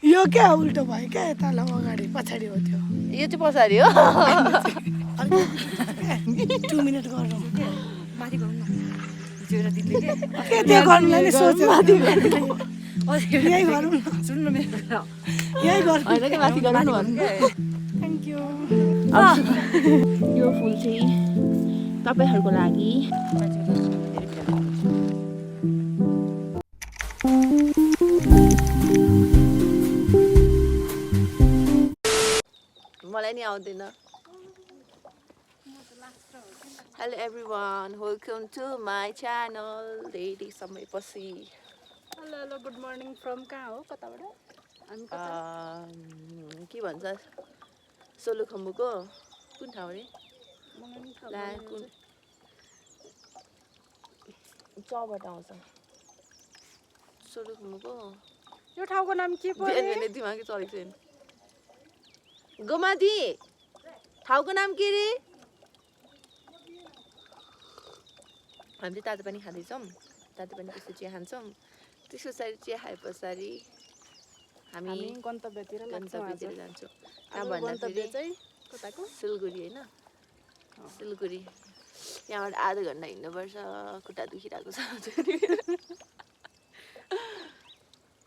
यो क्या उल्टो भयो क्या यता ल अगाडि पछाडि हो त्यो यो चाहिँ पछाडि हो 2 मिनेट गरौँ माथि गरौँ न हिजो एउटा दिदीले के के त्यो गर्नुलाई नि सोचेर माथि यही गरौँ न सुन्नु मेरो कुरा यही गरौँ होइन कि माथि गरौँ न भन्नु थ्याङ्क यू यो फुल चाहिँ तपाईँहरूको लागि मलाई नि आउँदैन hello everyone welcome to my channel धेरै समयपछि hello hello good morning from कहाँ हो कताबाट हामी के भन्छ सोलुखम्बुको कुन ठाउँ अरे ला कुन चबाट आउँछ सोलुखम्बुको यो ठाउँको नाम के पो बिहान बिहानै दिमागै चलेको छैन गोमादी ठाउँको नाम के रे हामी चाहिँ तातो पानी खाँदैछौँ तातो पानी त्यसपछि चिया खान्छौँ त्यस पछाडि चिया खाए पछाडि हामी गन्तव्यतिर गन्तव्यतिर जान्छौँ कहाँ भन्दाखेरि कताको सिलगढी होइन सिलगढी यहाँबाट आधा घन्टा हिँड्नुपर्छ खुट्टा दुखिरहेको छ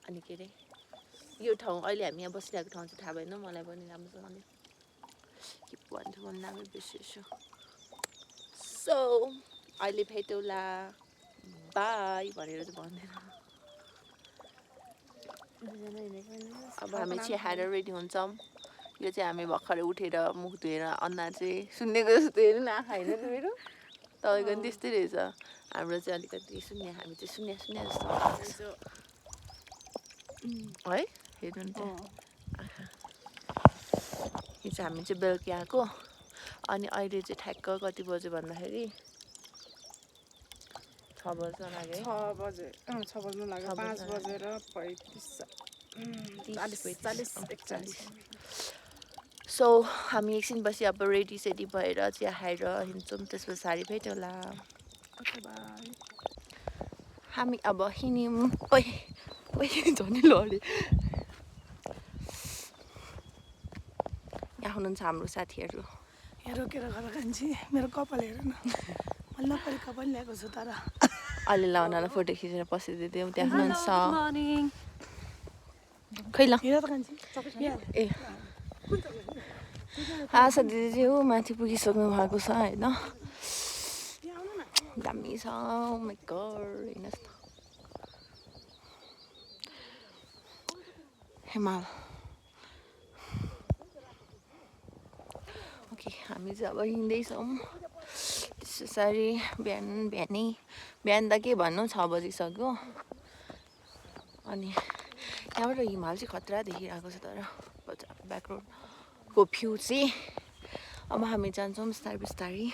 अनि के अरे यो ठाउँ अहिले हामी यहाँ बसिरहेको ठाउँ चाहिँ थाहा भएन मलाई पनि राम्रोसँगले के भन्थ्यो भन्नु नामै बिर्सेछु सो अहिले भेटौँला बाई भनेर चाहिँ भन्दैन अब हामी चिया खाएर रेडी हुन्छौँ यो चाहिँ हामी भर्खरै उठेर मुख धोएर अनुहार चाहिँ सुन्नेको जस्तो हेर्नु न आँखा होइन त मेरो तपाईँको पनि त्यस्तै रहेछ हाम्रो चाहिँ अलिकति शून्य हामी चाहिँ शून्य शून्य जस्तो है हेर्नु नि त्यहाँ आँखा यो चाहिँ हामी चाहिँ बेलुकी आएको अनि अहिले चाहिँ ठ्याक्क कति बज्यो भन्दाखेरि 6 बज्न लाग्यो 6 बज्नु लाग्यो 5 बजेर 40 सो हामी एकछिनपछि अब रेडी सेडी भएर चिया खाएर हिँड्छौँ त्यस पछाडि भेटौँला हामी अब हिँड्यौँ ओइ झन् लड्यो यहाँ हुनुहुन्छ हाम्रो साथीहरू यहाँ रोकेर घर कान्छी मेरो कपाल हेर न मैले नपरी कपाल ल्याएको छु तर अहिले लाउनलाई फोटो खिचेर पसिदिदिउँ त्यहाँ हुनुहुन्छ खै ल हेर त कान्छी ए आशा दिदी चाहिँ हो माथि पुगिसक्नु भएको छ होइन दामी छ माइ गड हेर्नुहोस् न हिमाल ओके हामी चाहिँ अब हिँड्दैछौँ त्यस पछाडि बिहान त के भन्नु 6 बजिसक्यो अनि यहाँबाट हिमाल चाहिँ खतरा देखिरहेको छ तर ब्याकग्राउन्डको भ्यू चाहिँ अब हामी जान्छौँ बिस्तारै बिस्तारै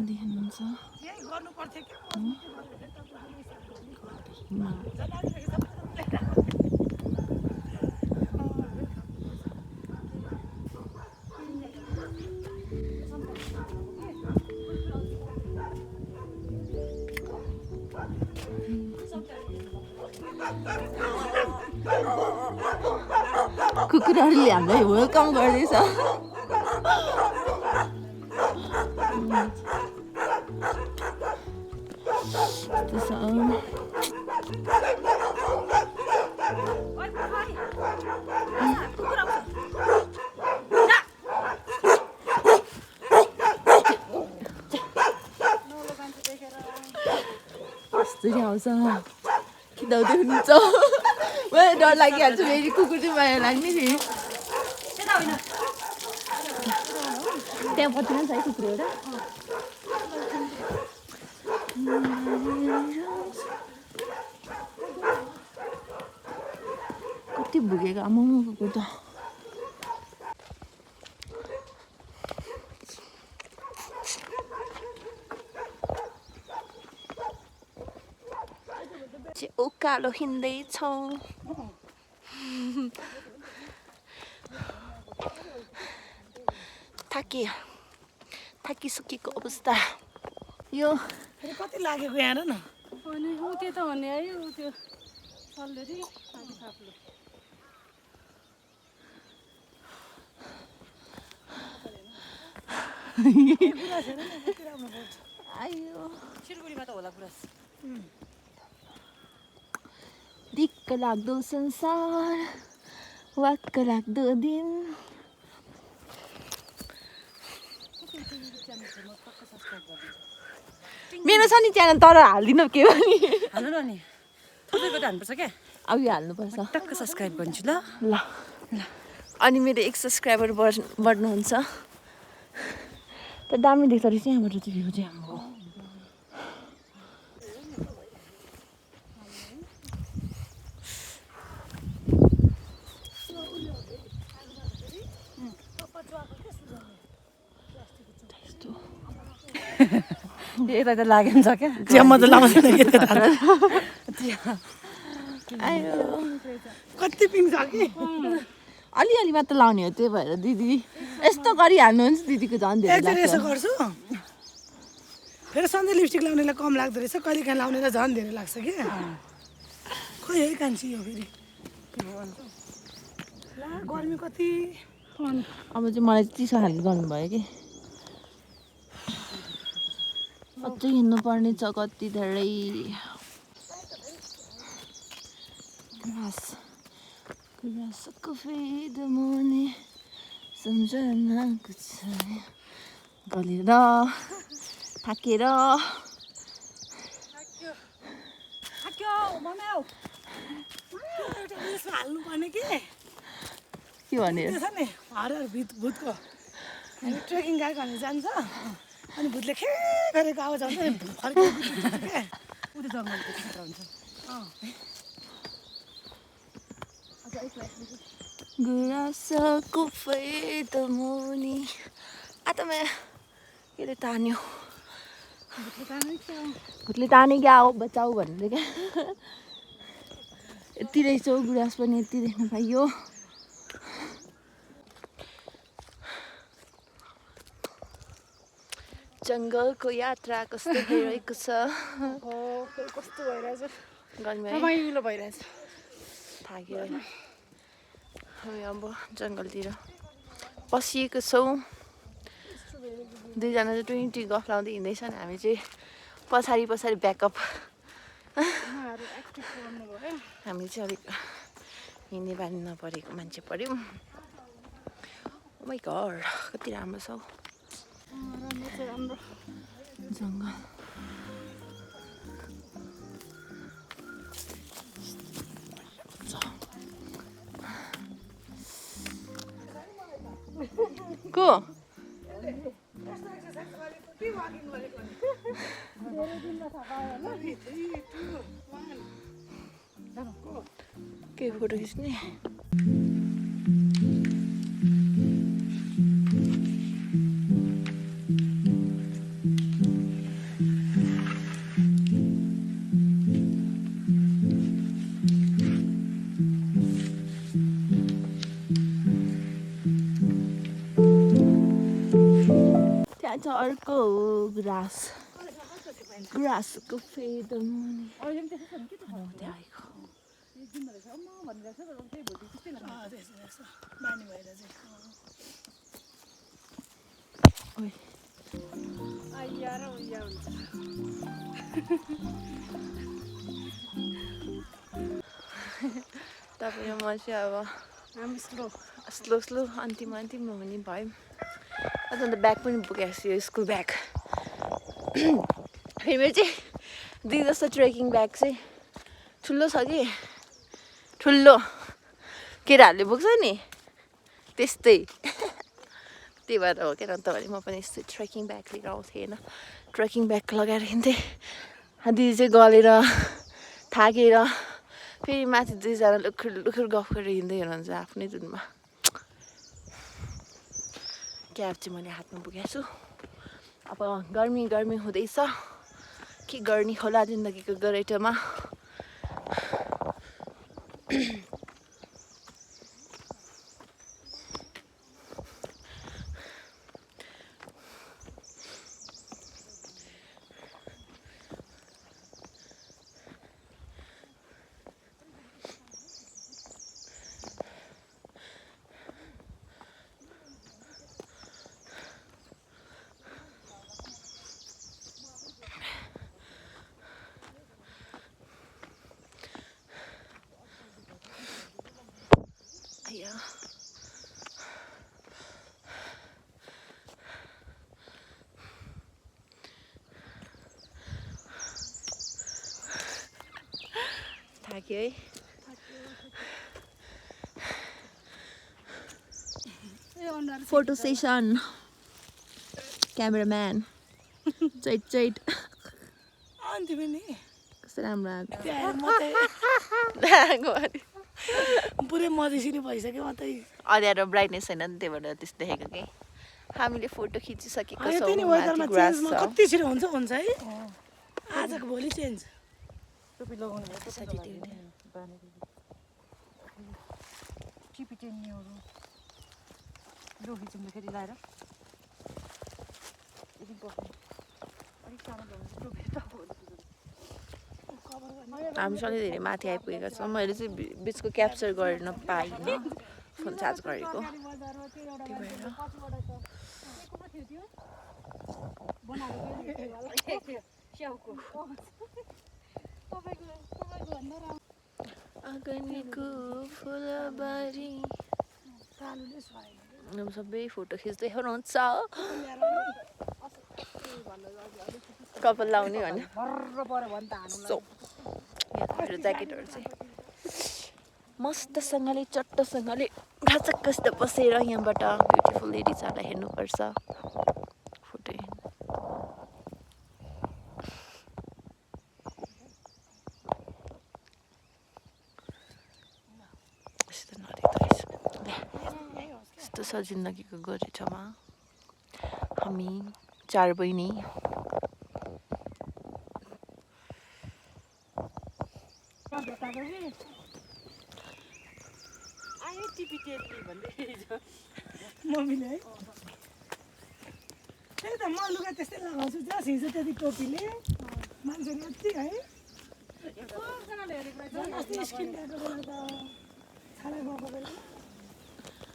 देख्नुहुन्छ कुकुरहरूले हामीलाई वेलकम गर्दैछ कस्तरी आउँछ खिदाउँदै हुनुहुन्छ मलाई डर लागिहाल्छ फेरि कुकुर चाहिँ माया लाग्ने फेरि त्यहाँ पछिन छ है कुकुर एउटा कति भुगेको आमा कुकुर त उकालो हिँड्दैछौँ थाकिसकेको अवस्था यो कति लागेको यहाँ न अनि ऊ त्यो त भन्ने है ऊ त्यो सल्लेरी माथि फाप्लो आयो सिलगढीमा त होला गुराँस दिक्क लाग्दो संसार वाक्क लाग्दो दिन मेरो छ नि च्यानल तर हाल्दिनँ के पनि हाल्नु न नि थोरैको त हाल्नुपर्छ क्या अब यो हाल्नुपर्छ टक्क सब्सक्राइब गर्छु ल ल अनि मेरो 1 सब्सक्राइबर बढ्नुहुन्छ त दामी देख्छ रहेछ यहाँबाट त्यो भ्यू चाहिँ हाम्रो यता त लागेको छ क्या चिया मजा लाउँछ आयो कति पिङ छ कि अलिअलि मात्र लाउने हो त्यही भएर दिदी यस्तो गरिहाल्नुहुन्छ दिदीको झन् धेरै एकचोटि यसो लाग्छ गर्छु फेरि सधैँ लिपस्टिक लाउनेलाई कम लाग्दो रहेछ कहिले काहीँ लाउनेलाई झन् धेरै लाग्छ कि खोइ है कान्छी हो फेरि ला गर्मी कति अब चाहिँ मलाई चिसो खालको गर्नुभयो कि अझै हिँड्नुपर्ने छ कति धेरै गुराँसको फेद मुनि सम्झनाको छ गलेर थाकेर एउटा उयसमा हाल्नुपर्ने कि के भने त्यो छ नि हरहर भूतको हामी ट्रेकिङ गएको भने जान्छ अनि भूतले खे गरेको आवाज आउँछ नि फर्केर क्या ऊ त्यो जङ्गलको खतरा हुन्छ गुराँसको फेद मुनि आत्मा केले तान्यो भुतले ताने क्या हो बचाऊ भनेर क्या यति रहेछ हौ गुराँस पनि यति देख्न पाइयो जङ्गलको यात्रा कस्तो भइरहेको छ कस्तो भइरहेछ गर्मी है? रमाइलो भइरहेछ थाक्यो हामी अब जङ्गलतिर पसिएको छौँ दुईजना चाहिँ 20 गफ लाउँदै हिँड्दैछन् हामी चाहिँ पछाडि पछाडि ब्याकअप हामी चाहिँ अलिक हिँड्ने बानी नपरेको मान्छे पऱ्यौँ माइ घर कति राम्रो छ हौ जङ्गल को के फोटो खिच्ने त्यहाँ छ अर्को ग्रास ग्रासको फेद मुनि त्यहाँ आएको बानी भएर चाहिँ ओइ आइया र उइया हुन्छ तपाईँ र म चाहिँ अब हामी स्लो स्लो स्लो अन्तिममा हुने भयौँ अझ अन्त ब्याग पनि बोकेको छु यो स्कुल ब्याग फेरि मेरो चाहिँ दुई जस्तो ट्रेकिङ ब्याग चाहिँ ठुलो छ कि ठुलो केटाहरूले बोक्छ नि त्यस्तै त्यही भएर हो क्या त भने म पनि यस्तै ट्रेकिङ ब्याग लिएर आउँथेँ होइन ट्रेकिङ ब्याग लगाएर हिँड्थेँ दिदी चाहिँ गलेर थाकेर फेरि माथि दुईजना लुखुर लुखुर गफ गरेर हिँड्दै हुनुहुन्छ आफ्नै धुनमा क्याब चाहिँ मैले हातमा बोकेको छु अब गर्मी गर्मी हुँदैछ के गर्ने होला जिन्दगीको गरैटोमा थाक्यो है photo session cameraman chat chat अनि तिमी नि कस्तो राम्रो त्यहाँ म त आएको पुरै मधेसी भइसक्यो म त अँध्यारो ब्राइटनेस छैन नि त्यही भएर त्यस्तो देखेको कि हामीले फोटो खिचिसकेको छौँ त्यही नि माथि वेदरमा ग्रास चेन्जमा छ कति छिटो हुन्छ है आजको भोलि चेन्ज टोपी लगाउनु भयो साथी त्यो नि। टिपी टेन्नेहरू लो खिचौँ फेरि लाएर एकदिन बस्नु अलिक सानो लगाउनु टोपी हामी सधैँ धेरै माथि आइपुगेका छौँ मैले चाहिँ बिचको क्याप्चर गर्न पाइनँ फोन चार्ज गरेको त्यही भएर अगनीको फुलबारी अब सबै फोटो खिच्दै हुनुहुन्छ कपाल लाउने भने मेरो ज्याकेटहरू चाहिँ मस्तसँगले चट्टसँगले घाचक्कस्त बसेर यहाँबाट ब्युटिफुल लेडिजहरूलाई हेर्नुपर्छ फोटो यस्तो छ जिन्दगीको गोरेटोमा हामी 4 बहिनी आयो टिपी टेन्ने भन्दै मम्मीले है त्यही त म लुगा त्यस्तै लगाउँछु जस हिजो त्यति टोपीले मान्छेले यति है अस्ति स्किन ल्याएको बेला त छाडा गएको बेला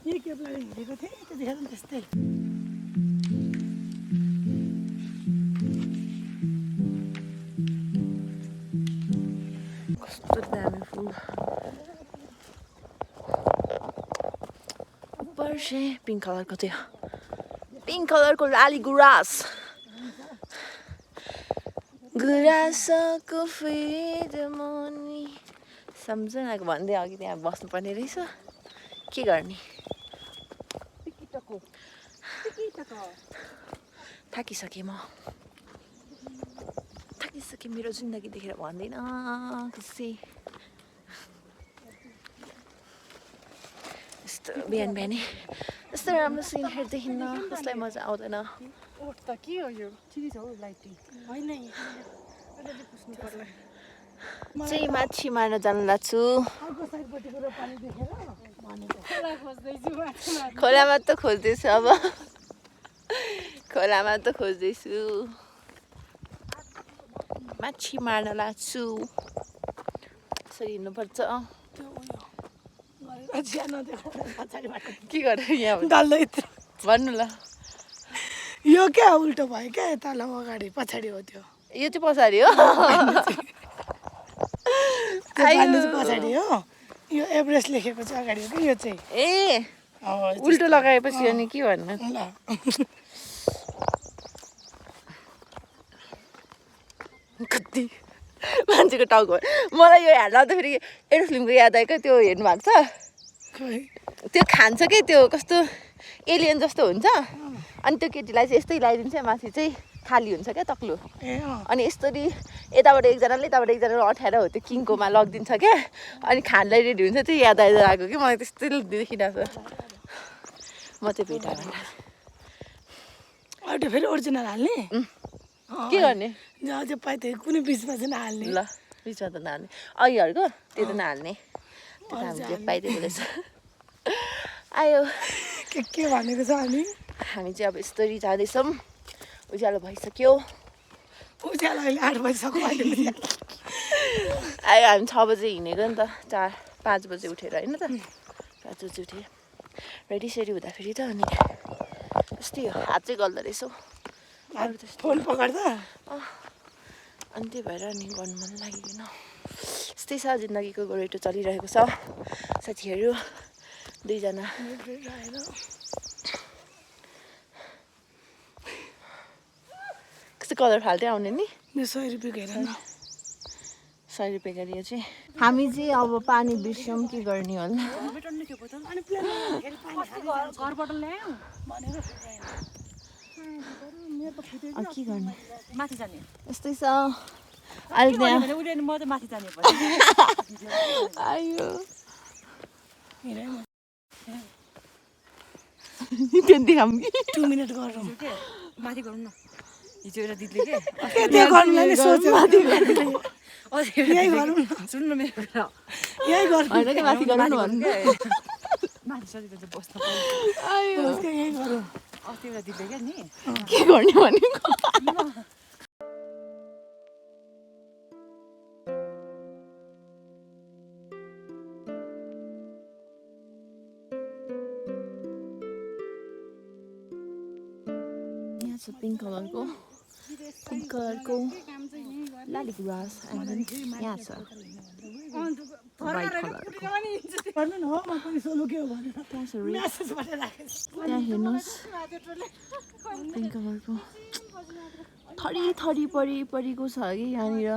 यही केपलाई हिँडेको थिएँ त्यतिखेर पनि त्यस्तै कस्तो दामी फुल पर्से पिङ्क कलरको थियो पिङ्क कलरको लाली गुराँस गुराँसको फेदमुनि सम्झनाको भन्दै अघि त्यहाँ बस्नुपर्ने रहेछ के गर्ने थाकिसकेँ म थाकिसकेँ मेरो जिन्दगी देखेर भन्दैन खुसी यस्तो बिहान बिहानै यस्तो राम्रो सिन हेर्दै हिँड्न कसलाई मजा आउँदैन ओठ त के हो यो ठिकै छ हौ लाइटिङ होइन पुस्नु पर्ला चाहिँ माछी मार्न जानु लाग्छु अर्को साइडपट्टिको रोपानी देखेर भनेको खोला खोज्दैछु माछा खोलामा त खोज्दैछु अब खोलामा त खोज्दैछु माछी मार्न लाग्छु यसरी हिँड्नुपर्छ त्यो उयो गरेर चिया नदेखाउनु पछाडिबाट के गरेर यहाँ डल्लो यत्रो भन्नु ल यो क्या उल्टो भयो क्या यता ल अगाडि पछाडि हो त्यो यो चाहिँ पछाडि हो त्यो बान्ने चाहिँ पछाडि हो यो एभरेस्ट लेखेको चाहिँ अगाडि हो कि यो चाहिँ ए उल्टो लगाएपछि अनि के भन्नु ल कति मान्छेको टाउको मलाई यो हेर्दा त फेरि एरो फिल्मको याद आयो क्या त्यो हेर्नु भएको छ खोइ त्यो खान्छ कि त्यो कस्तो एलियन जस्तो हुन्छ अनि त्यो केटीलाई चाहिँ यस्तै लगाइदिन्छ माथि चाहिँ खाली हुन्छ क्या तक्लो ए अनि यसरी यताबाट एकजनाले यताबाट एकजनाले अठाएर हो त्यो किङकोमा लगिदिन्छ क्या अनि खानलाई रेडी हुन्छ त्यो याद आएर आएको कि मलाई त्यस्तै देखिरहेको छ म चाहिँ भेटा भन्दा अहिले फेरि ओरिजिनल हाल्ने के गर्ने जहाँ चाहिँ पाइ त्यही कुनै बिचमा चाहिँ नहाल्ने ल बिचमा त नहाल्ने अघिहरूको त्यो त नहाल्ने त्यो त हामीले पाइदिएको रहेछ आयो के भनेको छ अनि हामी चाहिँ अब यस्तरी जाँदैछौँ उज्यालो भइसक्यो उज्यालो अहिले 8 बजिसक्यो अहिले आयो हामी 6 बजे हिँडेको नि त 4-5 बजे उठेर होइन त 5 बजे उठेँ रेडी सेडी हुँदाखेरि त अनि यस्तै हो हात चाहिँ गल्दो रहेछ हौ अरू त्यस्तो फोन पक्र्दा अनि त्यही भएर नि गर्नु मन लागेन यस्तै छ जिन्दगीको गोरेटो चलिरहेको छ साथीहरू 2 जना कस्तो कलर फाल्दै आउने नि 100 रुपियाँ हेर न 100 100 रुपियाँ गरी चाहिँ हामी चाहिँ अब पानी बिर्स्यौँ के गर्ने होला मेटाउनु थियो बोतल अनि प्लेनमा हेरि पानी घरबाट ल्याऊ भनेर मेरो त फुट्यो अब के गर्ने माथि जाने यस्तै छ अहिले त्यहाँ भने उहिले म त माथि जाने आयो हेरे त्यति हामी 2 मिनेट गरौँ के माथि गरौँ न हिजो एउटा दिदीले के त्यो गर्नुलाई नि सोच्यो यही गरौँ न सुन्नु मेरो कुरा यही गर्नु होइन कि माथि गरौँ न भन्नु माथि सजिलो चाहिँ बस्न आयो उसको यही गरौँ अस्ति एउटा दिदीले क्या नि के गर्ने भनेको यहाँ छ पिङ्क कलरको लाली गुराँस यहाँ छ वाइट कलरको गर्नु न हो म पनि सोलु के हो भनेर त्यहाँ छ रेड मेसेजबाट राखेँ त्यहाँ हेर्नुहोस् पिङ्क कलरको थरी थरी परेको छ कि यहाँनिर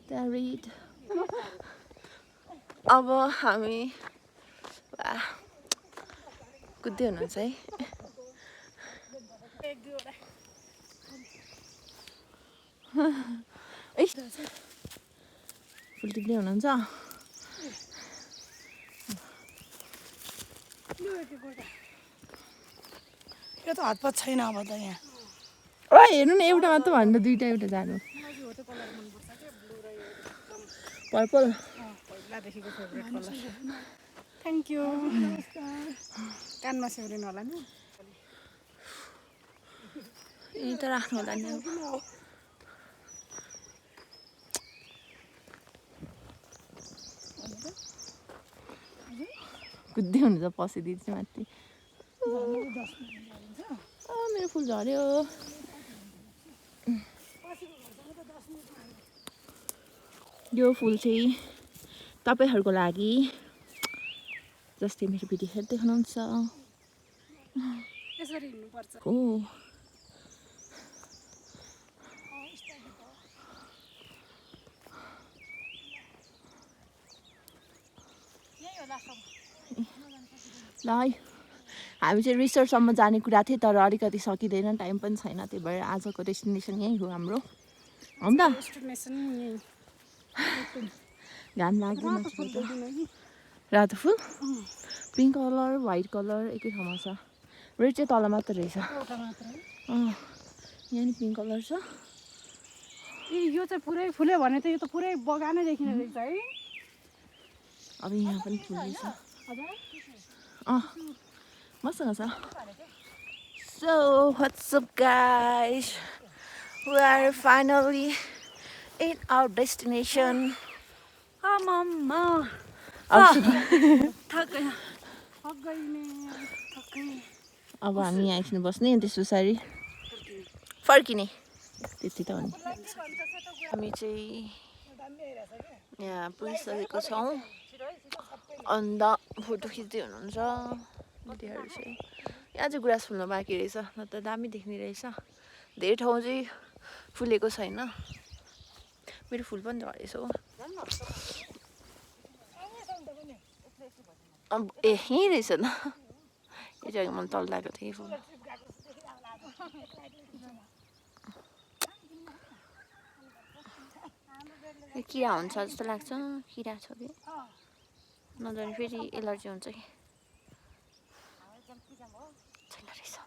त्यहाँ रेड अब हामी कुद्दै हुनुहुन्छ है फुल टिप्दै हुनुहुन्छ यो त हतपत छैन अब त यहाँ हेर्नु न एउटा मात्र भन्दा दुईटा एउटा जानु पर्पल पहिलादेखिको फेभरेट कलर थ्याङ्क यू कानमा सेउरिनु होला नि यही त राख्नु होला नि अब कुद्दै हुनु त पसिदिए चाहिँ माथि मेरो फुल झऱ्यो यो फुल चाहिँ तपाईँहरूको लागि जस्तै मेरो भिडियो हेर्दै हुनुहुन्छ यसरी हिँड्नुपर्छ हो ल है हामी चाहिँ रिसोर्टसम्म जाने कुरा थियो तर अलिकति सकिँदैन टाइम पनि छैन त्यही भएर आजको डेस्टिनेसन यहीँ हो हाम्रो हो नि त डेस्टिनेसन यही घाम लाग्दैन रातो फुल पिङ्क कलर व्हाइट कलर एकै ठाउँमा छ रेड चाहिँ तल मात्र रहेछ यहाँ नि पिङ्क कलर छ यो चाहिँ पुरै फुल्यो भने त यो त पुरै बगानै देखिने रहेछ है अब यहाँ पनि फुल रहेछ मसँग छ So what's up guys, we are finally in our destination. मम्मा अब थकै अब हामी यहाँ एकछिन बस्ने त्यस पछाडि फर्किने त्यति त हो नि हामी चाहिँ यहाँ पुगिसकेको छौँ अन्त फोटो खिच्दै हुनुहुन्छ दिदीहरू चाहिँ यहाँ चाहिँ गुराँस फुल्न बाँकी रहेछ न त दामी देख्ने रहेछ धेरै ठाउँ चाहिँ फुलेको छैन मेरो फुल पनि झरेछ हो अब यहीँ रहेछ त यो जग्गा मैले तल लगाएको थिएँ फुल किरा हुन्छ जस्तो लाग्छ किरा छ कि नजाने फेरि एलर्जी हुन्छ कि छैन रहेछ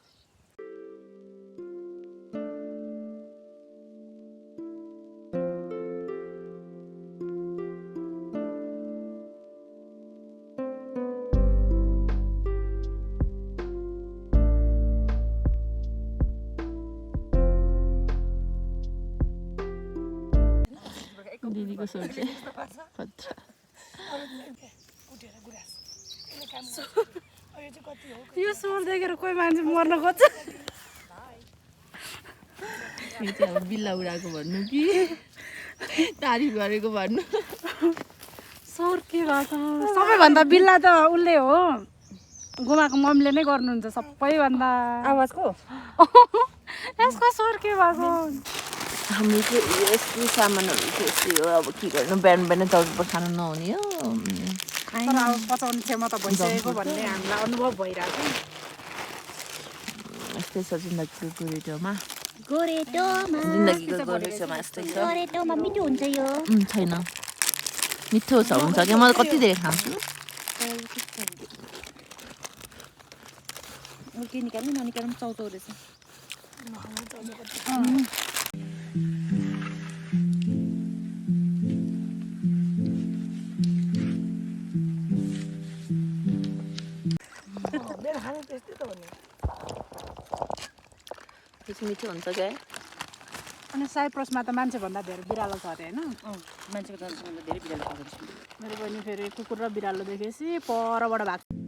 दिदीको सोच चाहिँ खतरा यो स्वर देखेर कोही मान्छे मर्न खोज्छ यो चाहिँ अब बिल्ला उडाएको भन्नु कि तारिफ गरेको भन्नु स्वर के भएको सबैभन्दा बिल्ला त उसले हो गुमाको मम्मीले नै गर्नुहुन्छ सबैभन्दा आवाजको यसको स्वर के भएको हामी चाहिँ यस्तो सामानहरू चाहिँ यस्तै हो अब के गर्नु बिहान बिहान चौधको खानु नहुने हो तर अब पचाउने क्षमता त भइसकेको भन्ने हामीलाई अनुभव भइरहेको छ यस्तै छ जिन्दगीको गोरेटोमा गोरेटोमा जिन्दगीको गोरेटोमा यस्तै छ गोरेटोमा मिठो हुन्छ यो छैन मिठो छ हुन्छ कि म त कति धेरै खान्छु के निकाल्नु ननिकाल्नु पनि चौचौ रहेछ मेरो खानु त्यस्तै त हो नि त्यो चाहिँ मिठो हुन्छ क्या अनि साइप्रसमा त मान्छेभन्दा धेरै बिरालो छ अरे होइन मान्छेको जनसङ्ख्या धेरै बिरालो भएको छ मेरो बहिनी फेरि कुकुर र बिरालो देखेपछि परबाट भएको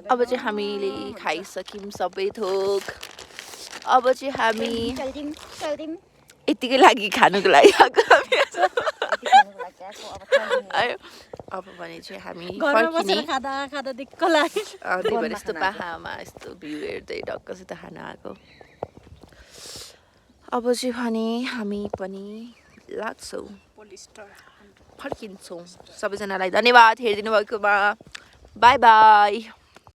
अब चाहिँ हामीले खाइसक्यौँ सबै थोक अब चाहिँ हामी यतिकै लागि खानुको लागि आएको अब भने चाहिँ हामी फर्किने खाँदा खाँदा दिक्क लाग्यो त्यही भएर यस्तो पाहाडमा यस्तो भ्यू हेर्दै ढक्कसित खान आएको अब चाहिँ भने हामी पनि लाग्छौँ फर्किन्छौँ सबैजनालाई धन्यवाद हेरिदिनु भएकोमा बाई बाई